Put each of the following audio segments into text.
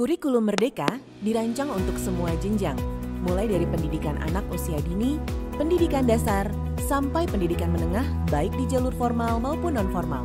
Kurikulum Merdeka dirancang untuk semua jenjang, mulai dari pendidikan anak usia dini, pendidikan dasar, sampai pendidikan menengah baik di jalur formal maupun non-formal.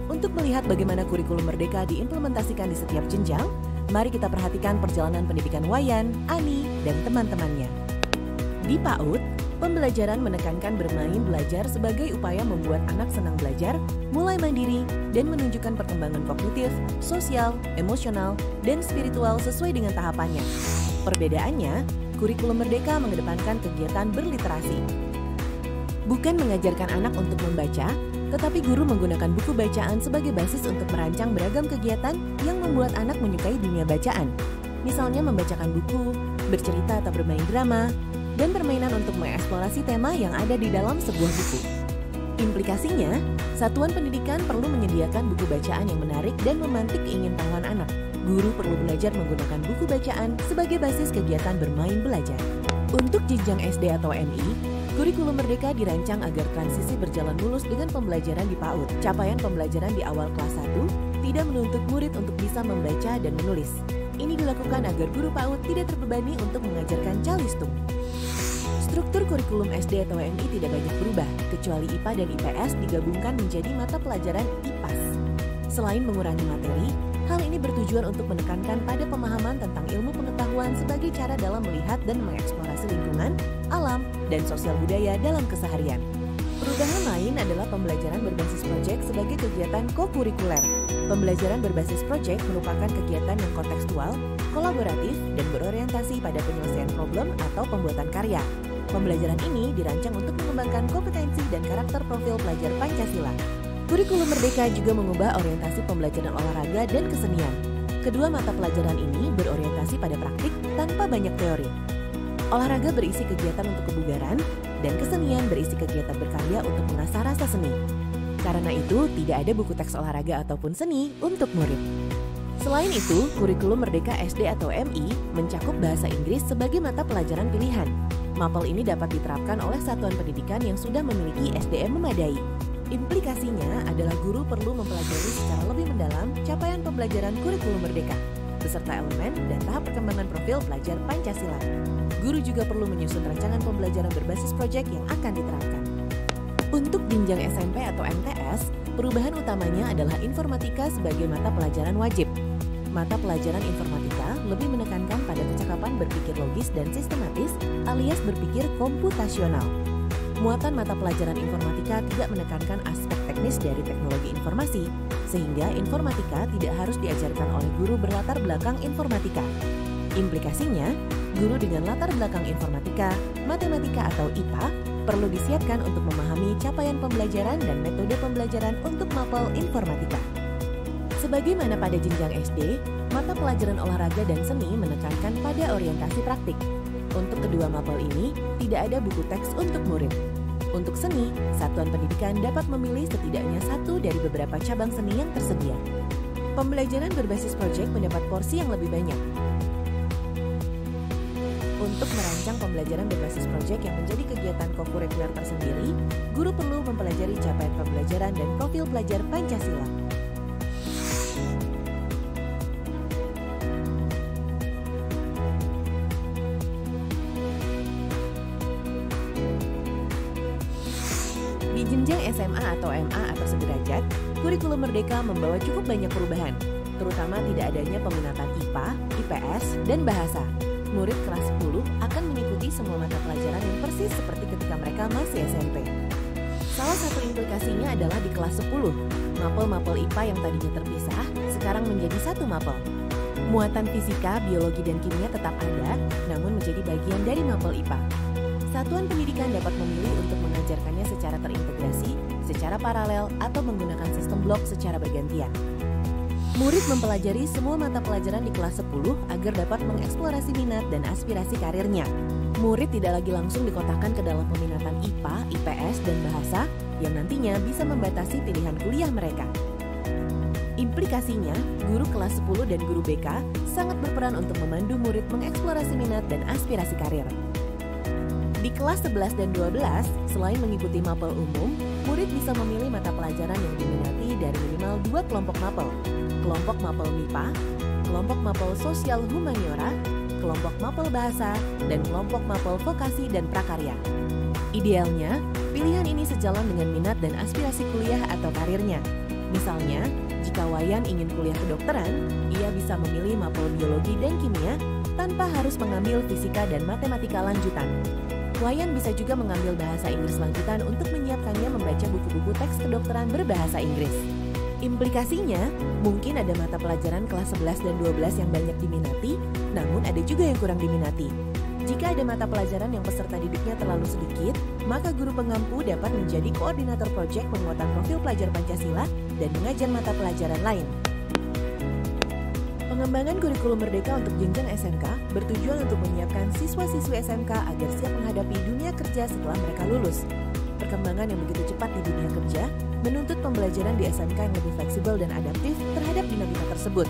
Untuk melihat bagaimana kurikulum Merdeka diimplementasikan di setiap jenjang, mari kita perhatikan perjalanan pendidikan Wayan, Ani, dan teman-temannya. Di PAUD, pembelajaran menekankan bermain belajar sebagai upaya membuat anak senang belajar, mulai mandiri, dan menunjukkan perkembangan kognitif, sosial, emosional, dan spiritual sesuai dengan tahapannya. Perbedaannya, kurikulum Merdeka mengedepankan kegiatan berliterasi. Bukan mengajarkan anak untuk membaca, tetapi guru menggunakan buku bacaan sebagai basis untuk merancang beragam kegiatan yang membuat anak menyukai dunia bacaan. Misalnya membacakan buku, bercerita atau bermain drama, dan permainan untuk mengeksplorasi tema yang ada di dalam sebuah buku. Implikasinya, satuan pendidikan perlu menyediakan buku bacaan yang menarik dan memantik keingintahuan anak. Guru perlu belajar menggunakan buku bacaan sebagai basis kegiatan bermain belajar. Untuk jenjang SD atau MI, kurikulum Merdeka dirancang agar transisi berjalan mulus dengan pembelajaran di PAUD. Capaian pembelajaran di awal kelas 1 tidak menuntut murid untuk bisa membaca dan menulis. Ini dilakukan agar guru PAUD tidak terbebani untuk mengajarkan calistung. Struktur kurikulum SD atau MI tidak banyak berubah, kecuali IPA dan IPS digabungkan menjadi mata pelajaran IPAS. Selain mengurangi materi, hal ini bertujuan untuk menekankan pada pemahaman tentang ilmu pengetahuan sebagai cara dalam melihat dan mengeksplorasi lingkungan, alam, dan sosial budaya dalam keseharian. Perubahan lain adalah pembelajaran berbasis proyek sebagai kegiatan kokurikuler. Pembelajaran berbasis proyek merupakan kegiatan yang kontekstual, kolaboratif, dan berorientasi pada penyelesaian problem atau pembuatan karya. Pembelajaran ini dirancang untuk mengembangkan kompetensi dan karakter profil pelajar Pancasila. Kurikulum Merdeka juga mengubah orientasi pembelajaran olahraga dan kesenian. Kedua mata pelajaran ini berorientasi pada praktik tanpa banyak teori. Olahraga berisi kegiatan untuk kebugaran, dan kesenian berisi kegiatan berkarya untuk mengasah rasa seni. Karena itu, tidak ada buku teks olahraga ataupun seni untuk murid. Selain itu, kurikulum Merdeka SD atau MI mencakup bahasa Inggris sebagai mata pelajaran pilihan. Mapel ini dapat diterapkan oleh satuan pendidikan yang sudah memiliki SDM memadai. Implikasinya adalah guru perlu mempelajari secara lebih mendalam capaian pembelajaran kurikulum Merdeka, beserta elemen dan tahap perkembangan profil pelajar Pancasila. Guru juga perlu menyusun rancangan pembelajaran berbasis proyek yang akan diterapkan. Untuk jenjang SMP atau MTS, perubahan utamanya adalah informatika sebagai mata pelajaran wajib. Mata pelajaran informatika lebih menekankan pada kecakapan berpikir logis dan sistematis alias berpikir komputasional. Muatan mata pelajaran informatika tidak menekankan aspek teknis dari teknologi informasi, sehingga informatika tidak harus diajarkan oleh guru berlatar belakang informatika. Implikasinya, guru dengan latar belakang informatika, matematika atau IPA perlu disiapkan untuk memahami capaian pembelajaran dan metode pembelajaran untuk mapel informatika. Sebagaimana pada jenjang SD, mata pelajaran olahraga dan seni menekankan pada orientasi praktik. Untuk kedua mapel ini, tidak ada buku teks untuk murid. Untuk seni, satuan pendidikan dapat memilih setidaknya satu dari beberapa cabang seni yang tersedia. Pembelajaran berbasis proyek mendapat porsi yang lebih banyak. Untuk merancang pembelajaran berbasis proyek yang menjadi kegiatan kokurikuler tersendiri, guru perlu mempelajari capaian pembelajaran dan profil pelajar Pancasila. Di jenjang SMA atau MA atau sederajat, kurikulum Merdeka membawa cukup banyak perubahan, terutama tidak adanya peminatan IPA, IPS, dan bahasa. Murid kelas 10 akan mengikuti semua mata pelajaran yang persis seperti ketika mereka masih SMP. Salah satu implikasinya adalah di kelas 10, mapel-mapel IPA yang tadinya terpisah, sekarang menjadi satu mapel. Muatan fisika, biologi, dan kimia tetap ada, namun menjadi bagian dari mapel IPA. Satuan pendidikan dapat memilih untuk mengajarkannya secara terintegrasi, secara paralel, atau menggunakan sistem blok secara bergantian. Murid mempelajari semua mata pelajaran di kelas 10 agar dapat mengeksplorasi minat dan aspirasi karirnya. Murid tidak lagi langsung dikotakkan ke dalam peminatan IPA, IPS, dan bahasa yang nantinya bisa membatasi pilihan kuliah mereka. Implikasinya, guru kelas 10 dan guru BK sangat berperan untuk memandu murid mengeksplorasi minat dan aspirasi karir. Di kelas 11 dan 12, selain mengikuti mapel umum, murid bisa memilih mata pelajaran yang diminati dari minimal 2 kelompok mapel. Kelompok mapel MIPA, kelompok mapel sosial humaniora, kelompok mapel bahasa, dan kelompok mapel vokasi dan prakarya. Idealnya, pilihan ini sejalan dengan minat dan aspirasi kuliah atau karirnya. Misalnya, jika Wayan ingin kuliah kedokteran, ia bisa memilih mapel biologi dan kimia tanpa harus mengambil fisika dan matematika lanjutan. Wayan bisa juga mengambil bahasa Inggris lanjutan untuk menyiapkannya membaca buku-buku teks kedokteran berbahasa Inggris. Implikasinya, mungkin ada mata pelajaran kelas 11 dan 12 yang banyak diminati, namun ada juga yang kurang diminati. Jika ada mata pelajaran yang peserta didiknya terlalu sedikit, maka guru pengampu dapat menjadi koordinator proyek penguatan profil pelajar Pancasila dan mengajar mata pelajaran lain. Pengembangan kurikulum merdeka untuk jenjang SMK bertujuan untuk menyiapkan siswa-siswi SMK agar siap menghadapi dunia kerja setelah mereka lulus. Perkembangan yang begitu cepat di dunia kerja menuntut pembelajaran di SMK yang lebih fleksibel dan adaptif terhadap dinamika tersebut.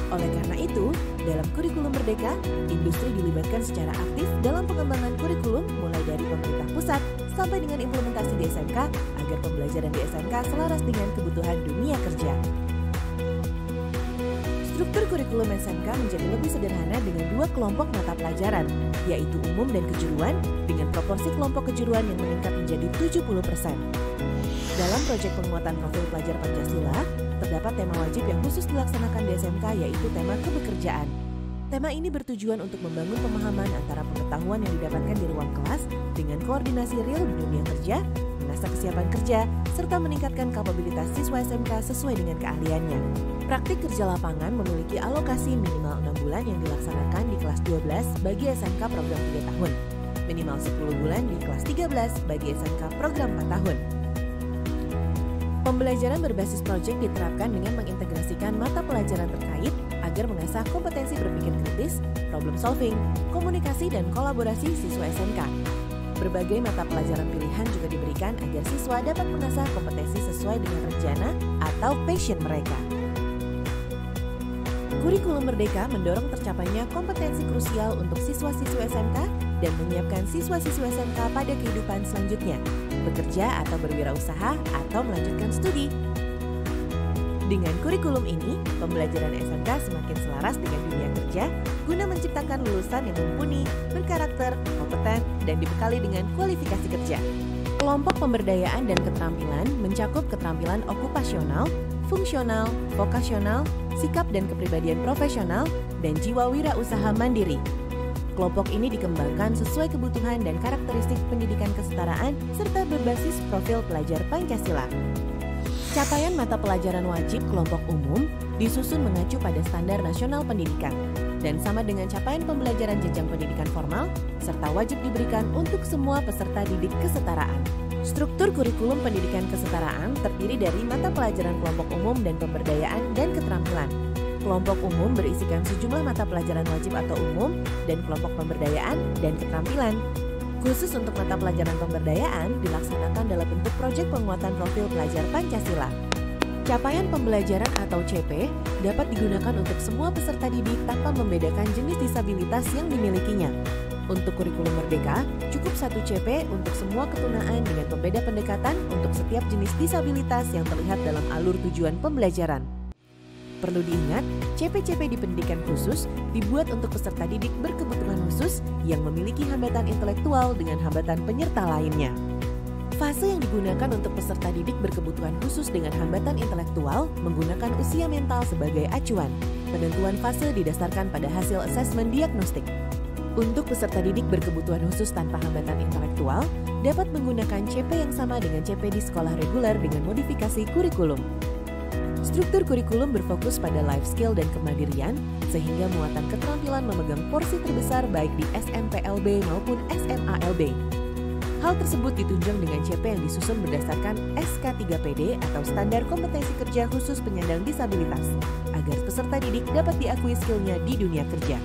Oleh karena itu, dalam kurikulum merdeka, industri dilibatkan secara aktif dalam pengembangan kurikulum mulai dari pemerintah pusat sampai dengan implementasi di SMK agar pembelajaran di SMK selaras dengan kebutuhan dunia kerja. Struktur kurikulum SMK menjadi lebih sederhana dengan dua kelompok mata pelajaran, yaitu umum dan kejuruan, dengan proporsi kelompok kejuruan yang meningkat menjadi 70%. Dalam proyek penguatan profil pelajar Pancasila, terdapat tema wajib yang khusus dilaksanakan di SMK yaitu tema kebekerjaan. Tema ini bertujuan untuk membangun pemahaman antara pengetahuan yang didapatkan di ruang kelas dengan koordinasi real di dunia kerja, mengasah kesiapan kerja, serta meningkatkan kapabilitas siswa SMK sesuai dengan keahliannya. Praktik kerja lapangan memiliki alokasi minimal 6 bulan yang dilaksanakan di kelas 12 bagi SMK program 3 tahun, minimal 10 bulan di kelas 13 bagi SMK program 4 tahun. Pembelajaran berbasis proyek diterapkan dengan mengintegrasikan mata pelajaran terkait agar mengasah kompetensi berpikir kritis, problem solving, komunikasi, dan kolaborasi siswa SMK. Berbagai mata pelajaran pilihan juga diberikan agar siswa dapat mengasah kompetensi sesuai dengan rencana atau passion mereka. Kurikulum Merdeka mendorong tercapainya kompetensi krusial untuk siswa-siswa SMK dan menyiapkan siswa-siswa SMK pada kehidupan selanjutnya, bekerja atau berwirausaha atau melanjutkan studi. Dengan kurikulum ini, pembelajaran SMK semakin selaras dengan dunia kerja guna menciptakan lulusan yang mumpuni, berkarakter, kompeten, dan dibekali dengan kualifikasi kerja. Kelompok pemberdayaan dan keterampilan mencakup keterampilan okupasional, fungsional, vokasional, sikap dan kepribadian profesional, dan jiwa wirausaha mandiri. Kelompok ini dikembangkan sesuai kebutuhan dan karakteristik pendidikan kesetaraan serta berbasis profil pelajar Pancasila. Capaian mata pelajaran wajib kelompok umum disusun mengacu pada standar nasional pendidikan dan sama dengan capaian pembelajaran jenjang pendidikan formal serta wajib diberikan untuk semua peserta didik kesetaraan. Struktur kurikulum pendidikan kesetaraan terdiri dari mata pelajaran kelompok umum dan pemberdayaan dan keterampilan. Kelompok umum berisikan sejumlah mata pelajaran wajib atau umum dan kelompok pemberdayaan dan keterampilan. Khusus untuk mata pelajaran pemberdayaan dilaksanakan dalam bentuk proyek penguatan profil pelajar Pancasila. Capaian pembelajaran atau CP dapat digunakan untuk semua peserta didik tanpa membedakan jenis disabilitas yang dimilikinya. Untuk kurikulum Merdeka, cukup 1 CP untuk semua ketunaan dengan pembeda pendekatan untuk setiap jenis disabilitas yang terlihat dalam alur tujuan pembelajaran. Perlu diingat, CP-CP di pendidikan khusus dibuat untuk peserta didik berkebutuhan khusus yang memiliki hambatan intelektual dengan hambatan penyerta lainnya. Fase yang digunakan untuk peserta didik berkebutuhan khusus dengan hambatan intelektual menggunakan usia mental sebagai acuan. Penentuan fase didasarkan pada hasil asesmen diagnostik. Untuk peserta didik berkebutuhan khusus tanpa hambatan intelektual, dapat menggunakan CP yang sama dengan CP di sekolah reguler dengan modifikasi kurikulum. Struktur kurikulum berfokus pada life skill dan kemandirian, sehingga muatan keterampilan memegang porsi terbesar baik di SMPLB maupun SMALB. Hal tersebut ditunjang dengan CP yang disusun berdasarkan SK3PD atau Standar Kompetensi Kerja Khusus Penyandang Disabilitas, agar peserta didik dapat diakui skillnya di dunia kerja.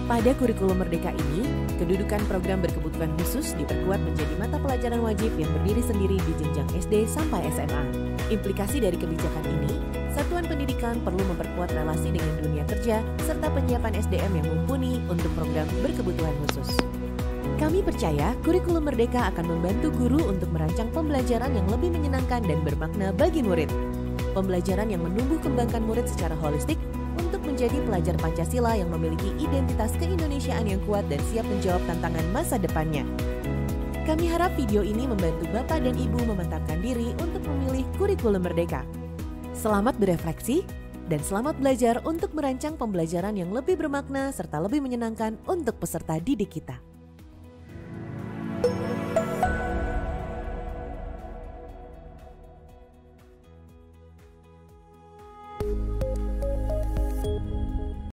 Pada kurikulum Merdeka ini, kedudukan program berkebutuhan khusus diperkuat menjadi mata pelajaran wajib yang berdiri sendiri di jenjang SD sampai SMA. Implikasi dari kebijakan ini, satuan pendidikan perlu memperkuat relasi dengan dunia kerja serta penyiapan SDM yang mumpuni untuk program berkebutuhan khusus. Kami percaya kurikulum Merdeka akan membantu guru untuk merancang pembelajaran yang lebih menyenangkan dan bermakna bagi murid. Pembelajaran yang menumbuh kembangkan murid secara holistik untuk menjadi pelajar Pancasila yang memiliki identitas keindonesiaan yang kuat dan siap menjawab tantangan masa depannya. Kami harap video ini membantu Bapak dan Ibu memantapkan diri untuk memilih kurikulum merdeka. Selamat berefleksi dan selamat belajar untuk merancang pembelajaran yang lebih bermakna serta lebih menyenangkan untuk peserta didik kita.